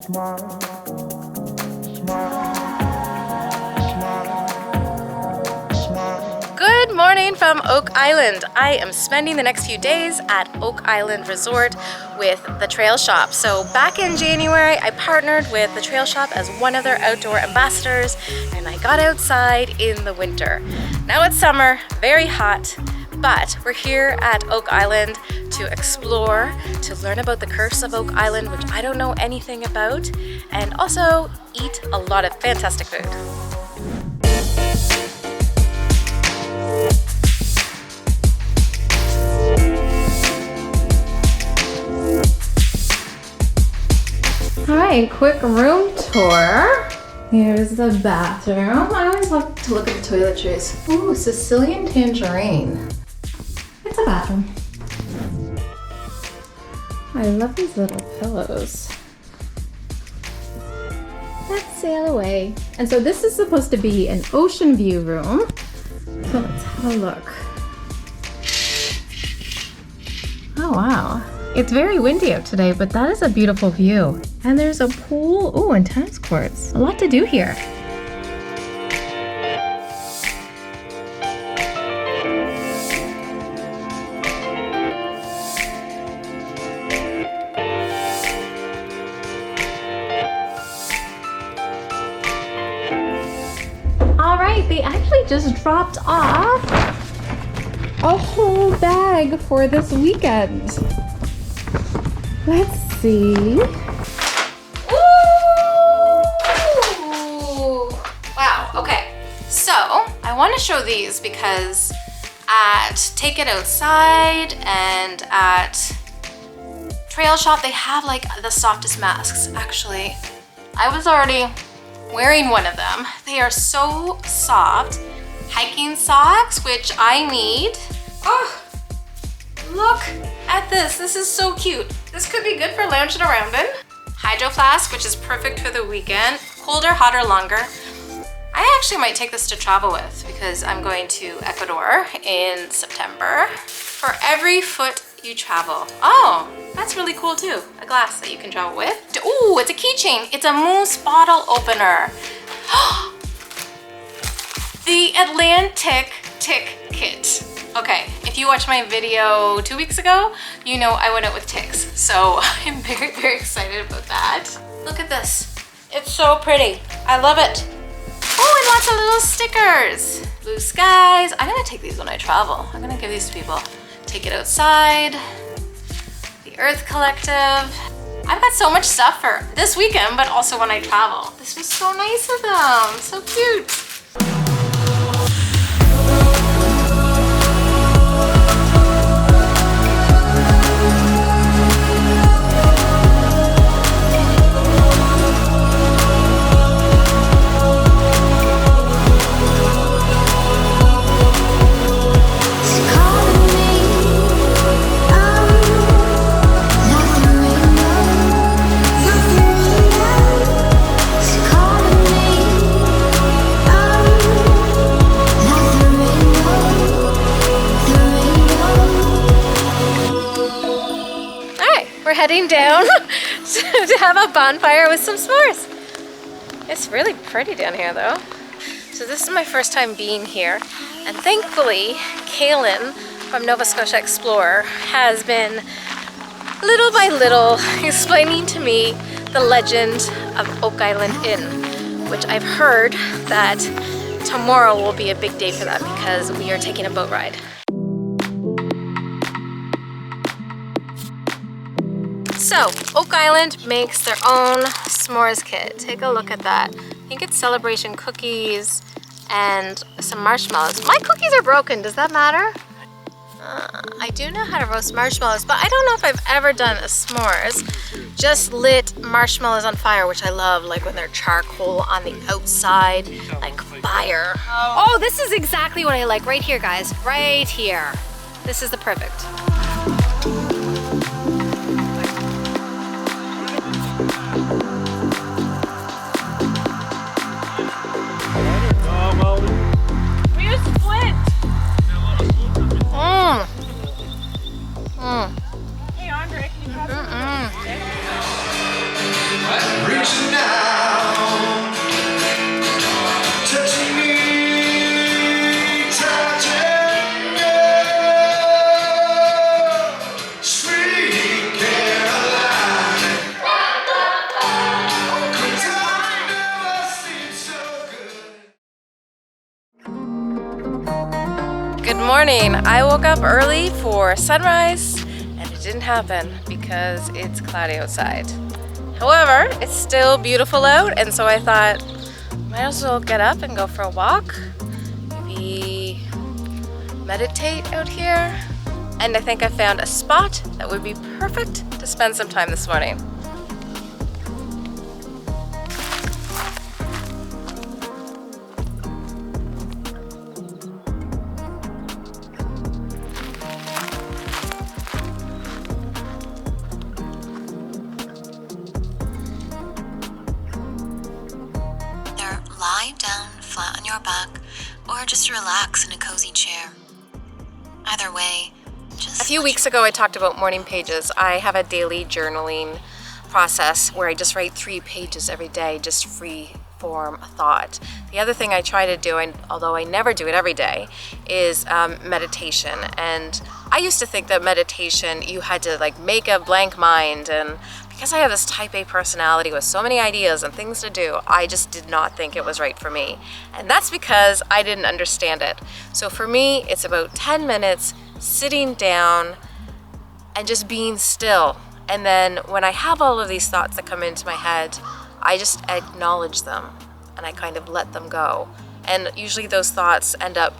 Good morning from Oak Island. I am spending the next few days at Oak Island Resort with the Trail Shop. So back in January, I partnered with the Trail Shop as one of their outdoor ambassadors, and I got outside in the winter. Now it's summer, very hot, but we're here at Oak Island to explore, to learn about the curse of Oak Island, which I don't know anything about, and also eat a lot of fantastic food. All right, quick room tour. Here's the bathroom. I always love to look at the toiletries. Ooh, Sicilian tangerine. It's a bathroom. I love these little pillows. Let's sail away. And so this is supposed to be an ocean view room. So let's have a look. Oh wow. It's very windy out today, but that is a beautiful view. And there's a pool, ooh, and tennis courts. A lot to do here. They actually just dropped off a whole bag for this weekend. Let's see. Ooh! Wow, okay. So, I want to show these because at Take It Outside and at Trail Shop, they have like the softest masks. Actually, I was already wearing one of them. They are so soft. Hiking socks, which I need. Oh, look at this. This is so cute. This could be good for lounging around in. Hydro flask, which is perfect for the weekend. Colder, hotter, longer. I actually might take this to travel with because I'm going to Ecuador in September. For every foot you travel. Oh, that's really cool too. A glass that you can travel with. Ooh, it's a keychain. It's a moose bottle opener. The Atlantic Tick Kit. Okay, if you watched my video 2 weeks ago, you know I went out with ticks. So I'm very, very excited about that. Look at this. It's so pretty. I love it. Oh, and lots of little stickers. Blue skies. I'm gonna take these when I travel. I'm gonna give these to people. Take It Outside, the Earth Collective. I've got so much stuff for this weekend, but also when I travel. This was so nice of them, so cute. Heading down to have a bonfire with some s'mores. It's really pretty down here though. So this is my first time being here, and thankfully Kaylin from Nova Scotia Explorer has been little by little explaining to me the legend of Oak Island Inn, which I've heard that tomorrow will be a big day for that because we are taking a boat ride. So, Oak Island makes their own s'mores kit. Take a look at that. I think it's celebration cookies and some marshmallows. My cookies are broken, does that matter? I do know how to roast marshmallows, but I don't know if I've ever done a s'mores. Just lit marshmallows on fire, which I love, like when they're charcoal on the outside, like fire. Oh, this is exactly what I like right here, guys. Right here. This is the perfect. Hey, Andre, can you pass me morning. I woke up early for sunrise and it didn't happen because it's cloudy outside. However, it's still beautiful out, and so I thought might as well get up and go for a walk. Maybe meditate out here. And I think I found a spot that would be perfect to spend some time this morning. Lie down flat on your back or just relax in a cozy chair. Either way, just... A few weeks ago I talked about morning pages. I have a daily journaling process where I just write 3 pages every day, just free form thought. The other thing I try to do, and although I never do it every day, is meditation. And I used to think that meditation, you had to like make a blank mind, and because I have this type A personality with so many ideas and things to do, I just did not think it was right for me. And that's because I didn't understand it. So for me, it's about 10 minutes sitting down and just being still. And then when I have all of these thoughts that come into my head, I just acknowledge them and I kind of let them go. And usually those thoughts end up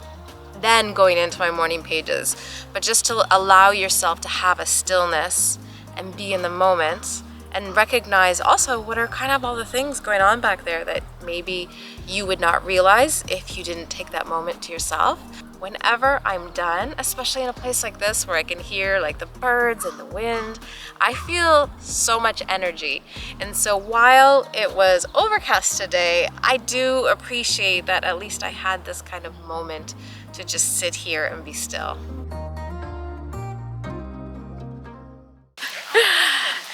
then going into my morning pages. But just to allow yourself to have a stillness and be in the moment, and recognize also what are kind of all the things going on back there that maybe you would not realize if you didn't take that moment to yourself. Whenever I'm done, especially in a place like this where I can hear like the birds and the wind, I feel so much energy. And so while it was overcast today, I do appreciate that at least I had this kind of moment to just sit here and be still.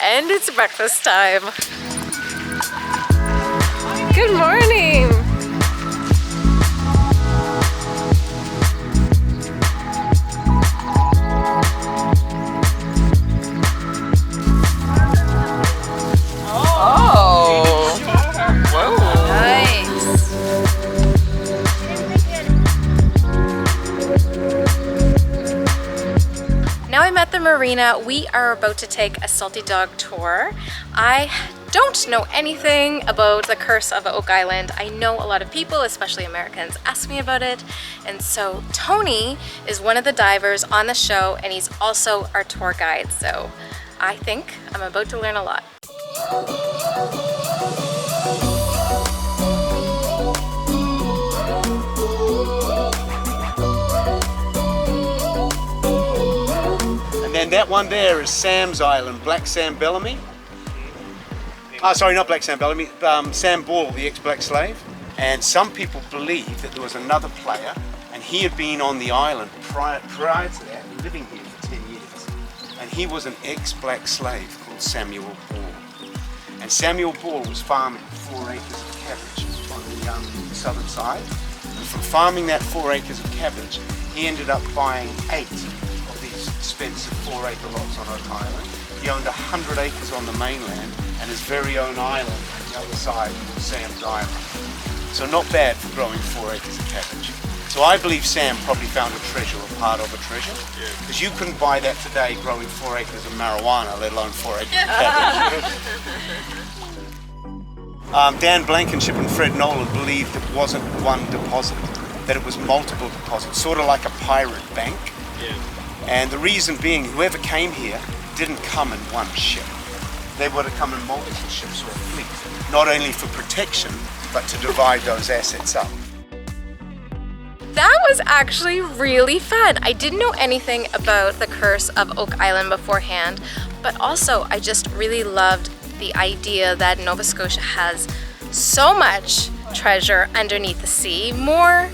And it's breakfast time. Good morning. Oh. Whoa. Nice. Now I'm at the marina. We are about to take a salty dog tour. I don't know anything about the curse of Oak Island. I know a lot of people, especially Americans, ask me about it. And so Tony is one of the divers on the show, and he's also our tour guide. So I think I'm about to learn a lot. And that one there is Sam's Island, Black Sam Bellamy. Oh, sorry, not Black Sam Bellamy, Sam Ball, the ex-black slave. And some people believe that there was another player, and he had been on the island prior to that, living here for 10 years. And he was an ex-black slave called Samuel Ball. And Samuel Ball was farming 4 acres of cabbage on the southern side. And from farming that 4 acres of cabbage, he ended up buying 8 expensive 4-acre lots on Oak Island. He owned 100 acres on the mainland and his very own island on the other side called Sam's Island. So not bad for growing 4 acres of cabbage. So I believe Sam probably found a treasure or part of a treasure, because you couldn't buy that today growing 4 acres of marijuana, let alone 4 acres of cabbage. Dan Blankenship and Fred Nolan believed it wasn't one deposit, that it was multiple deposits, sort of like a pirate bank. And the reason being, whoever came here didn't come in one ship. They would have come in multiple ships or a fleet, not only for protection, but to divide those assets up. That was actually really fun. I didn't know anything about the curse of Oak Island beforehand, but also I just really loved the idea that Nova Scotia has so much treasure underneath the sea, more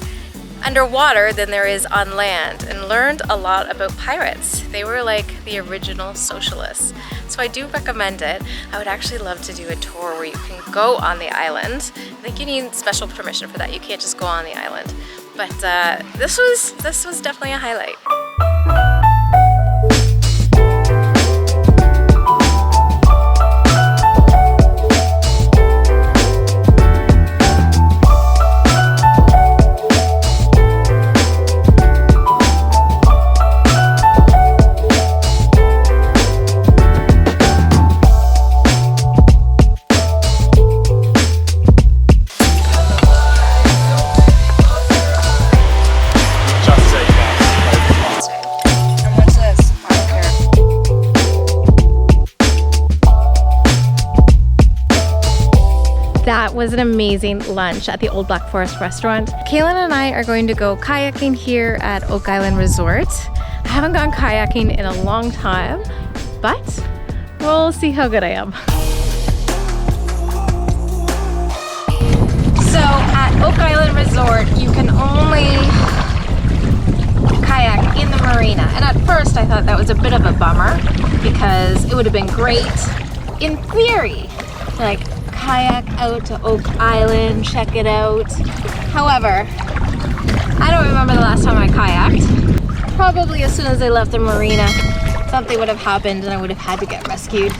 underwater than there is on land, and learned a lot about pirates. They were like the original socialists. So I do recommend it. I would actually love to do a tour where you can go on the island. I think you need special permission for that. You can't just go on the island. But this was definitely a highlight. That was an amazing lunch at the Old Black Forest restaurant. Kaylin and I are going to go kayaking here at Oak Island Resort. I haven't gone kayaking in a long time, but we'll see how good I am. So at Oak Island Resort, you can only kayak in the marina. And at first I thought that was a bit of a bummer because it would have been great in theory, like kayak out to Oak Island, check it out. However, I don't remember the last time I kayaked. Probably as soon as I left the marina, something would have happened and I would have had to get rescued.